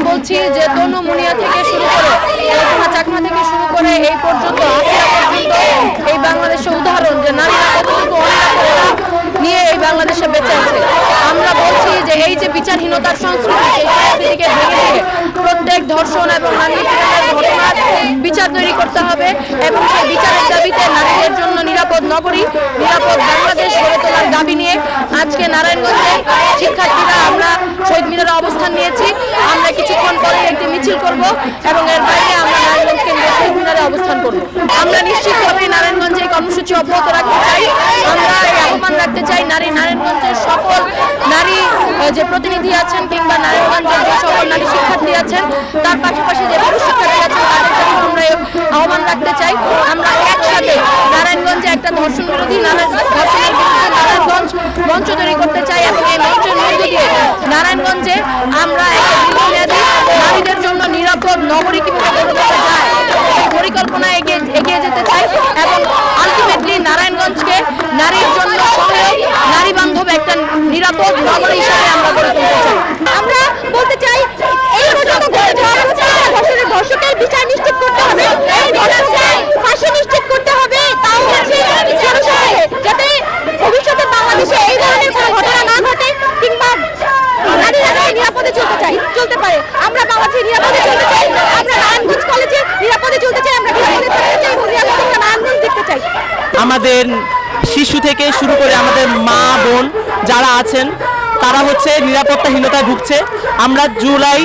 বলছি যে তনু মুনিয়া থেকে শুরু করে কল্পনা চাকমা থেকে শুরু করে এই পর্যন্ত আসিয়া পর্যন্ত এই বাংলাদেশের উদাহরণ যে নারীরা কতটুকু অনিরাপত্তা নিয়ে এই বাংলাদেশে বেঁচে আছে। আমরা বলছি যে এই যে বিচারহীনতার সংস্কৃতি এই সংস্কৃতিকে ভেঙে দিয়ে প্রত্যেক ধর্ষণ এবং নারী নিপীড়নের ঘটনার বিচার তৈরি করতে হবে এবং সেই বিচারের দাবিতে নারীদের জন্য নিরাপদ নগরী, নিরাপদ বাংলাদেশ গড়ে তোলার দাবি নিয়ে আজকে নারায়ণগঞ্জে শিক্ষার্থীরা আমরা শহীদ মিনারে অবস্থান নিয়েছি। আমরা কিছুক্ষণ পরে একটি মিছিল করব এবং এর বাইরে আমরা নারায়ণগঞ্জ কেন্দ্রে শহীদ মিনারে অবস্থান করব। আমরা নিশ্চিতভাবে নারায়ণগঞ্জে এই কর্মসূচি অব্যাহত রাখতে চাই। আমরা এই আহ্বান রাখতে চাই নারায়ণগঞ্জের সকল নারী যে প্রতিনিধি আছেন কিংবা নারায়ণগঞ্জের যে সকল নারী শিক্ষার্থী আছেন তার পাশাপাশি যে পুরুষ শিক্ষার্থী আছেন তাদের জন্য আমরা আহ্বান রাখতে চাই। আমরা একসাথে নারায়ণগঞ্জে একটা ধর্ষণ বিরোধী ধর্ষণের বিরুদ্ধে নারায়ণগঞ্জ মঞ্চ তৈরি করতে চাই এবং এই মঞ্চের মধ্য দিয়ে নারায়ণগঞ্জে আমরা একটা দীর্ঘমেয়াদী নারীদের জন্য নিরাপদ নগরী কিভাবে গড়ে তোলা যায় এই পরিকল্পনায় এগিয়ে যেতে চাই এবং আলটিমেটলি নারায়ণগঞ্জকে নারীর জন্য সহায়ক নারী বান্ধব একটা নিরাপদ নগরী হিসাবে আমরা গড়ে তুলতে চাই। আমরা বলতে চাই এই ধর্ষকের বিচার নিশ্চিত করতে হবে, ফাঁসি নিশ্চিত করতে হবে, তাও হচ্ছে যাতে ভবিষ্যতে বাংলাদেশে এই ধরনের কোনো ঘটনা না ঘটে কিংবা নারীরা নিরাপদে চলতে পারে। আমরা বাংলাদেশে নিরাপদে চলতে চাই, আমরা নারায়ণগঞ্জ কলেজে নিরাপদে চলতে চাই, আমরা নিরাপদে থাকতে চাই এবং নিরাপদে নারায়ণগঞ্জ দেখতে চাই। আমাদের শিশু থেকে শুরু করে আমাদের মা বোন যারা আছেন তারা হচ্ছে নিরাপত্তাহীনতায় ভুগছে। আমরা জুলাই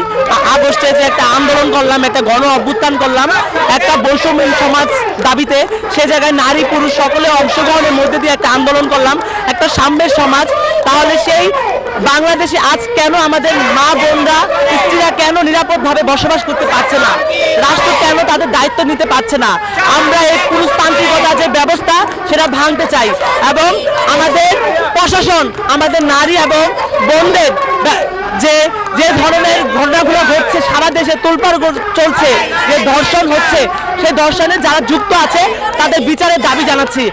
আগস্টে যে একটা আন্দোলন করলাম, একটা গণ অভ্যুত্থান করলাম একটা বৈষম্যহীন সমাজ দাবিতে, সে জায়গায় নারী পুরুষ সকলে অংশগ্রহণের মধ্যে দিয়ে একটা আন্দোলন করলাম, একটা সাম্যের সমাজ। তাহলে সেই বাংলাদেশে আজ কেন আমাদের মা বোনরা স্ত্রীরা কেন নিরাপদভাবে বসবাস করতে পারছে না? রাষ্ট্র কেন তাদের দায়িত্ব নিতে পারছে না? আমরা এই পুরুষতান্ত্রিকতা যে ব্যবস্থা সেটা ভাঙতে চাই এবং আমাদের প্রশাসন আমাদের নারী এবং বোনদের যে যে ধরনের ঘটনাগুলো ঘটছে, সারা দেশে তোলপাড় চলছে, যে ধর্ষণ হচ্ছে, সেই ধর্ষণে যারা যুক্ত আছে তাদের বিচারের দাবি জানাচ্ছি।